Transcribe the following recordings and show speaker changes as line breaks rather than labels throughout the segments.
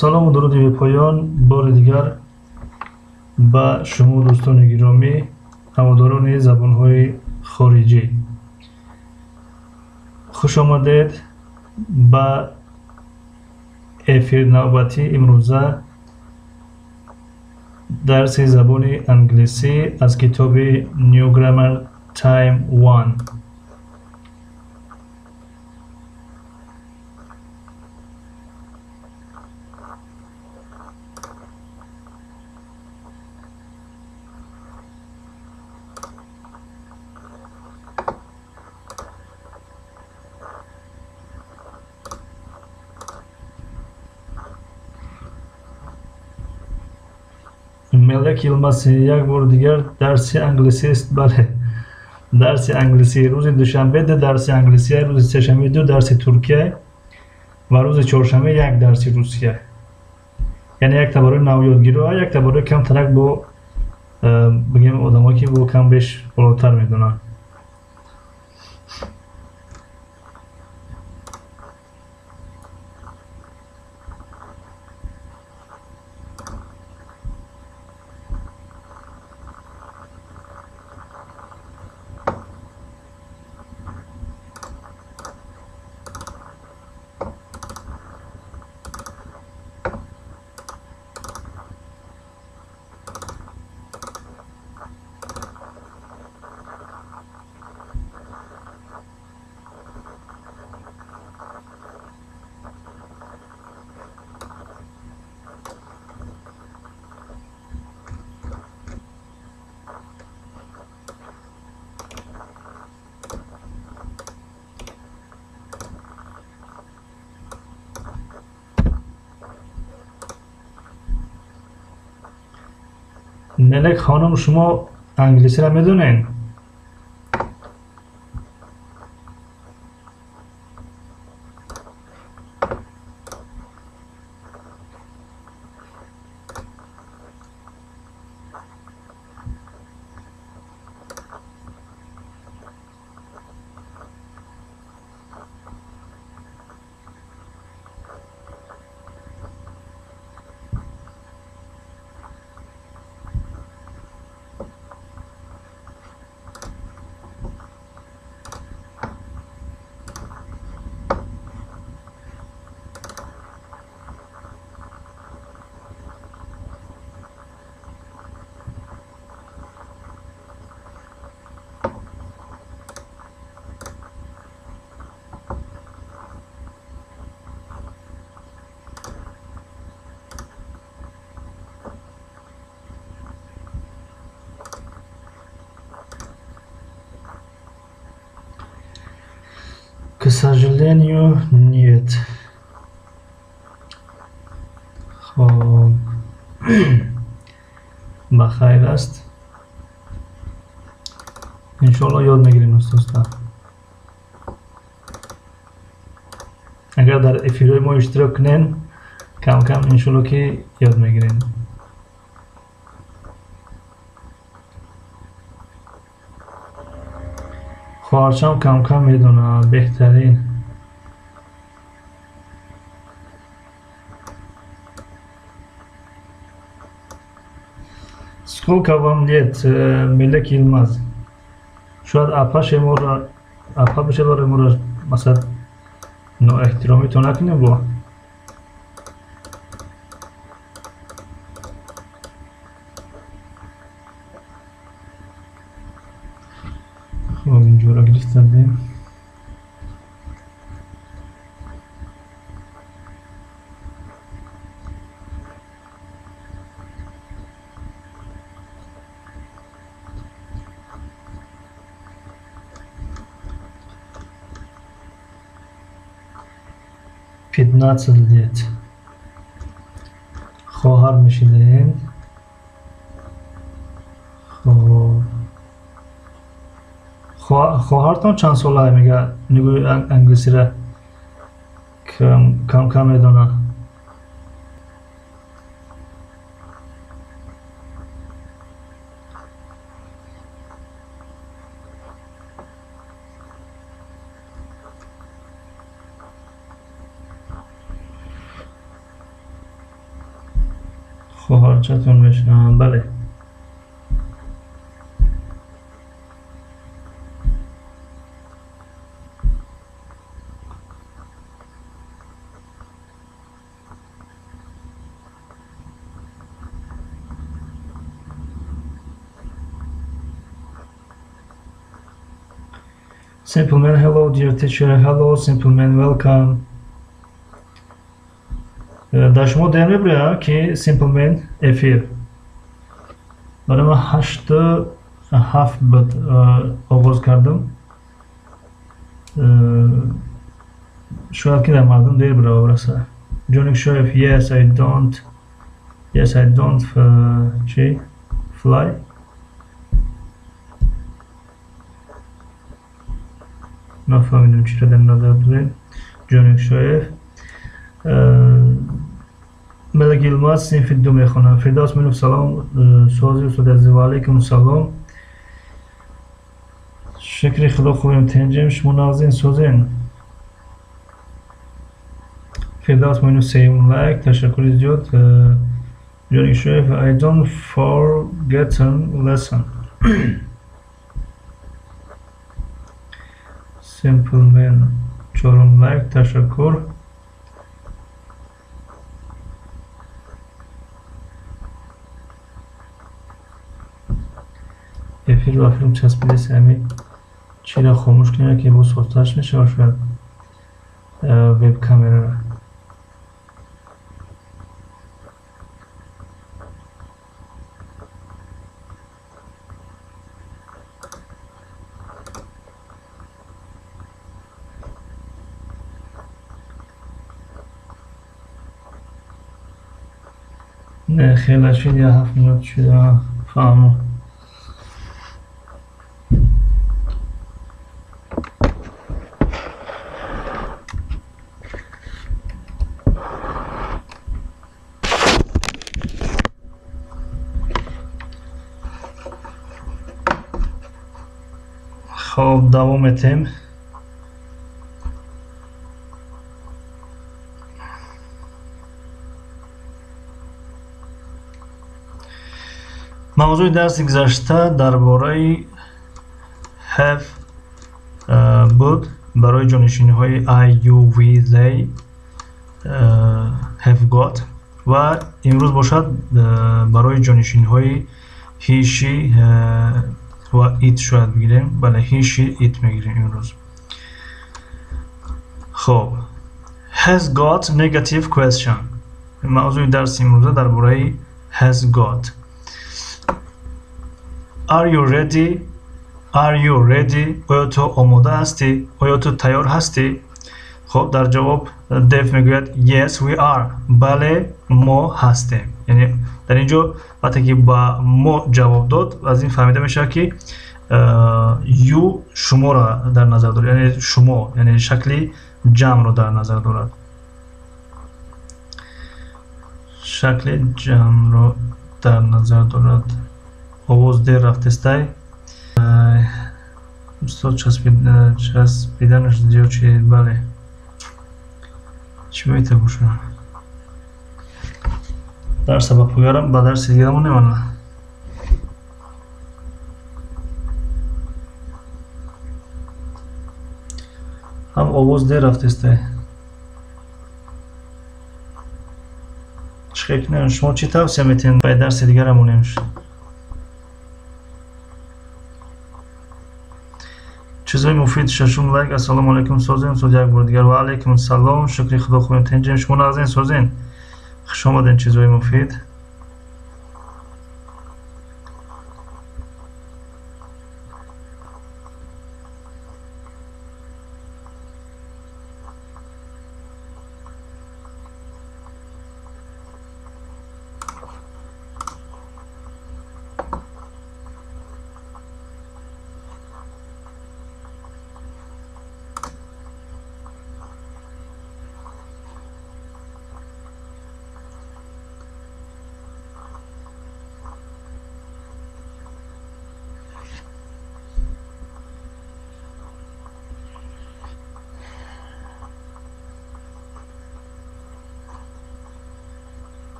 سلام و درودی به پایان بار دیگر با شما دوستان گرامی هواداران زبان‌های خارجی خوش آمدید با افیر نوبتی امروزه درس زبان انگلیسی از کتاب New Grammar Time 1. ملک یلماسی یک بار دیگر درس انگلیسی است. بله، درس انگلیسی روز دوشنبه درس انگلیسی، روز سه‌شنبه درس ترکیه و روز چهارشنبه یک درس روسیه. یعنی یک تباره نو یادگیری و یک تباره کم ترک با بگیم آدمایی که با کم بیش بالاتر میدونن. ملک خانم، شما انگلیسی را میدونین؟ К сожалению, нет. خب بخیر است. انشالله یاد میگیریم دوستان. اگر در افیرای ما اشتراک کنین کم کم انشالله که یاد میگیرین. خواهرچم کم کم میدونه بهترین. Сколько вам лет, Melek Yılmaz? شاید اپا بشه برای ما را مثلا نا احترامی تو نکنیم با. خب اینجا را گرفتیم. لت خواهر میشیدین. خب خواهرتان چند ساله میگه نگوی انگلیسی را کم کم میدونه؟ خواهرچتون بشنم. بله. Simple man, hello dear teacher. Hello simple man, welcome. در شما در میبره که simple man افیر. برای من 8 بود آغاز کردم. شاید که در مردم دیر برای برسه. جونیک شایف yes I don't چی fly. نفهمیدم چی را در نظر بگیرید. جونیک شایف ملک یلماز صنف دو میخونم. فردوس منو سلام سوزی استاد عزیز و علیکم سلام. شکر خدا خوبیم تنجم شما نازین سوزین. فردوس منو سیم لایک تشکر زیاد. جونیک شایف I don't forgotten lesson. Simple man چهارم لایک تشکر. افیر و فیلم چسبیده سمی چی را خاموش کنید که باز صوتش میشه و شاید ویب کامera را نه خیلی شد یا 7 minut شده فهمو. خب دوام ettim. موضوع درس گذشته درباره have بود برای جانشینی های I, you, we, they have got و امروز باشد برای جانشینی های he, she و it شاید بگیریم. بله he, she, it میگیریم امروز. خب has got negative question. موضوع درس امروز درباره has got. Are you ready? Are you ready? آیا تو آماده هستی؟ آیا تو تیار هستی؟ خب در جواب دیو میگوید yes we are. بله ما هستیم. یعنی در اینجا وقتی که با ما جواب داد از این فهمیده میشه که you شما را در نظر دارد. یعنی شما یعنی شکلی جمع را در نظر دارد. شکل جمع را در نظر دارد. آواز دیر رفتسته استاد چسبیدنش زیاد شدید. بله چی باید گوشم در سبق بگرم با درس دیگه همون نمانه. هم آواز دیر رفتسته چخیک نه. شما چی توصیه میتین باید درس دیگه همون نمیشه. چیزای مفید ششم لایک. السلام علیکم سازین سوز یک بار دیگر و علیکم السلام. شکر خدا خوبیم تنجیم شما نازین سازین خوش آمدین. چیزای مفید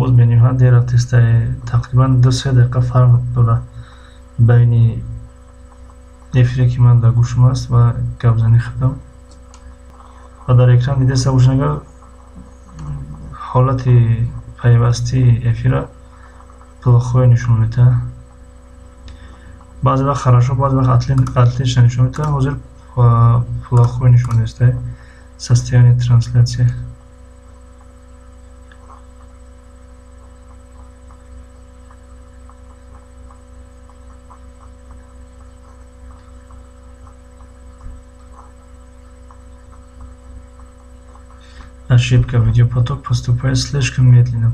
овоз мениҳоят дер рафтестай тақрибан 2-3 дақиқа фарқ дора байни эфире ки ман дар гӯшам аст ва гапзанӣ кардам ва дар экран дидеса бошед агар ҳолати пайвастии эфира плохое нишон медиҳад. баъзе вақт хорошо, баъзе вақт отлично нишон медиҳад. ҳозир плохое нишон дестай состояние трансляции. Ошибка. Видеопоток поступает слишком медленно.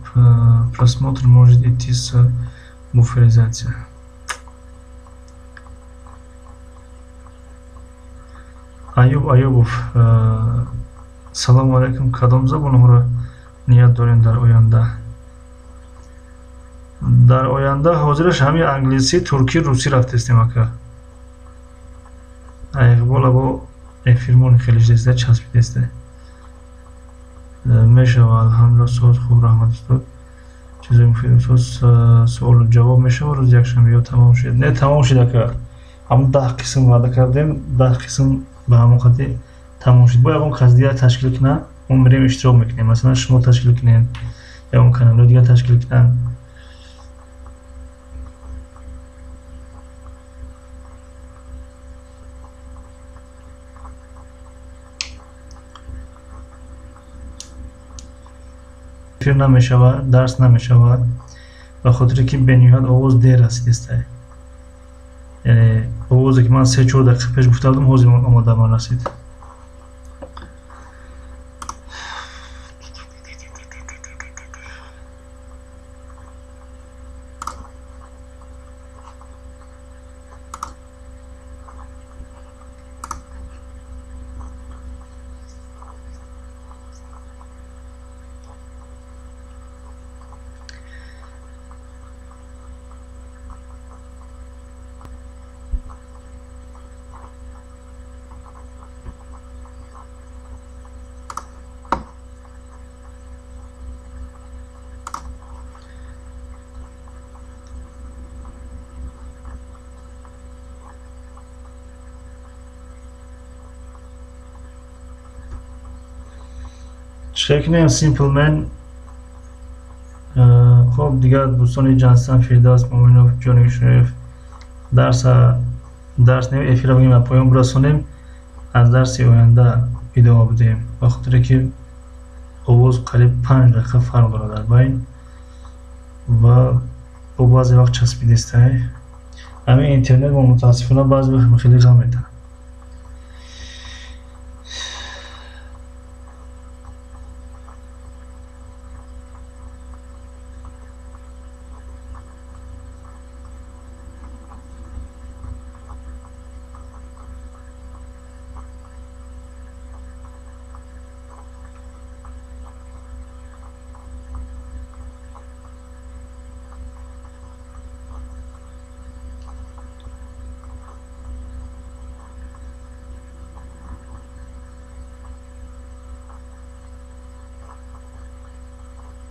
Просмотр может идти с буферизацией. Аюб Аюбов. Салому алейкум. Кадом забонҳоро ният дорем дар оянда? Дар оянда ҳозираш ҳамин англисӣ, туркӣ, русӣ рафтестем ака. Иқбола бо эфирмони хеле дестай часпидестай. мешава алҳамдулилла. соат хуб, раҳмат устод. чизои муфид устод. суолу ҷавоб мешава рӯзи якшанбе ё тамом шуд? Не, тамом шуд ака. ҳамун 10 қисм ваъда кардем, 10 қисм ба ҳамон хати тамом шуд. бо ягон қасдия ташкил кунам, мо мирем иштирок мекунем. Масалан шумо ташкил кунем, ягон каналҳои дигар ташкил кунам. эфир намешавад, дарс намешавад ба хотире ки бениҳоят овоз дер расидестай. яъне овозе ки ман 3-4 дақиқа пеш гуфта будам ҳозир омода ман расид. Чекнем Simple-Man. خب دیگر دوستان جانستان فردوس مومنوف جونی شریف درس نمی افیرا بگیم و پایان برسونیم. از درس آینده ادامه بدیم به خاطر که آواز قریب 5 دقیقه فرق داره در بین و با بعضی وقت چسبیده است. همین اینترنت و متاسفانه بعضی وقت خیلی غم میده.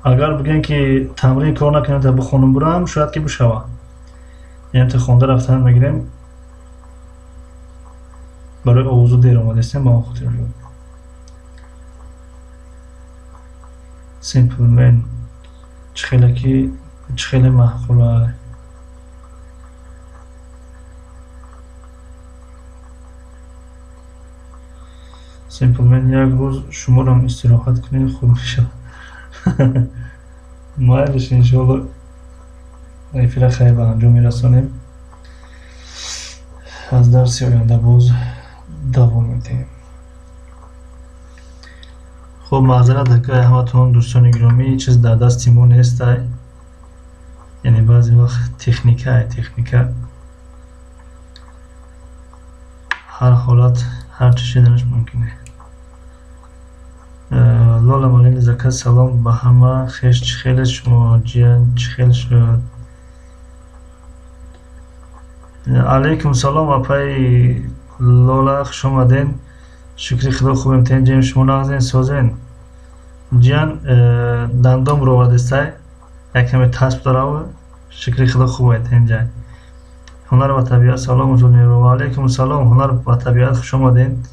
اگر بگن که تمرین کار نکنه تا بخونم برم شاید که بشوه. یعنی تا خونده رفتن میگیرم برای آوازو دیر آمده استیم با اون خاطر شد. Simple-Man چخیلی محقوله. Simple-Man یک روز شما رو هم استراحت کنید خوب میشه. مایلش انشاءالله افیر خیر به انجام میرسانیم. از درس آینده باز دوام میدیم. خب معذرت که همتون دوستان گرامی چیز در دستی ما نیست. یعنی بعضی وقت تکنیکه هر حالت هر چی شدنش ممکنه. لالا مالین زکات سلام به همه. خیلی شما جیان خیلی شد. علیکم سلام اپای لالا خوش آمدین. شکری خدا خوب امتحان جیم شما نغزین سازین جیان دندام رو وردستای یک کمی تسب داره و شکلی خدا خوب باید اینجا. هنر و طبیعت سلام و علیکم السلام. هنر و طبیعت خوش آمدین.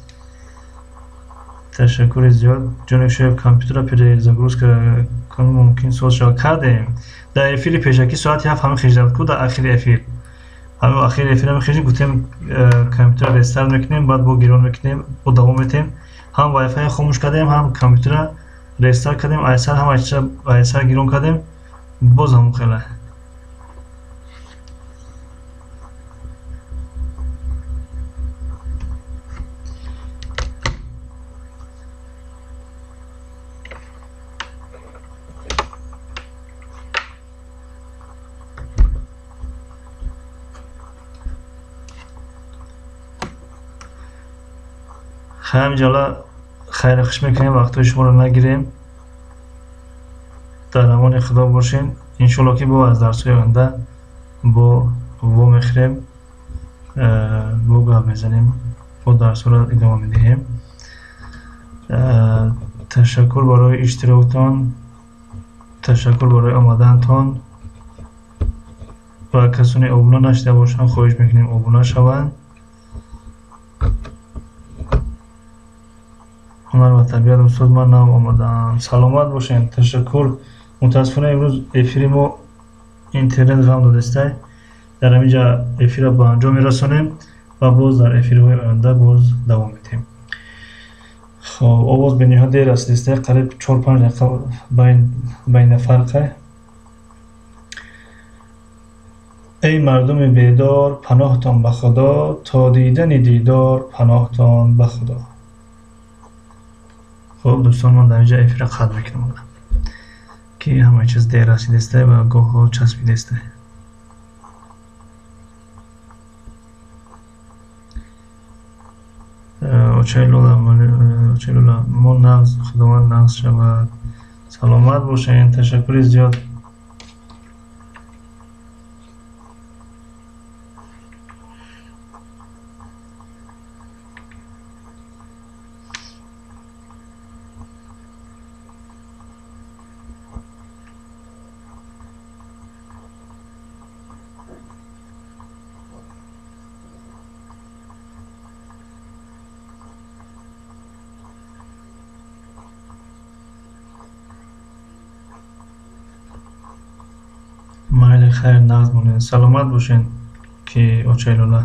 تشکر زیاد. جون شب کامپیوتر پیش زگروز که ممکن سوشال کردیم. در افیر پیشکی ساعت 7 همه خیجت کو در آخر افیر. همه آخر افیر همه خیجیم گفتیم کامپیوتر ریستارت میکنیم بعد با گیرون میکنیم و دوام میتیم. هم وای فای خاموش کردیم هم کامپیوتر ریستارت کردیم ایسر هم ایسر گیرون کردیم باز هم خیلی همینجا خیر خوش میکنیم وقتی شما رو نگیریم در امان خدا باشین انشالله که با از درس های آینده با میخریم با گاه میزنیم با درس رو ادامه میدهیم تشکر برای اشتراکتان تشکر برای آمدنتان و کسانی ابونه نشده باشن خواهش میکنیم ابونه شوند هنر و طبیعت استاد من نام آمدن سلامت باشین تشکر متاسفانه امروز افیر ما اینترنت غم دادسته در همینجا افیر را به انجام میرسانیم و باز در افیرهای آینده باز دوام میدیم خب آواز به نهایت دیر است دسته قریب 4-5 دقیقه بین فرقه ای مردم بیدار پناهتان به خدا تا دیدن دیدار پناهتان به خدا خب دوستان من در اینجا افیر قطع میکنم که همه چیز دیر رسیده و گاه ها چسبیده است اوچایلولا ما نغز خداوند نغز شود سلامت باشین تشکر زیاد مایل خیر نغز مونین سلامت باشین که اوچایلولا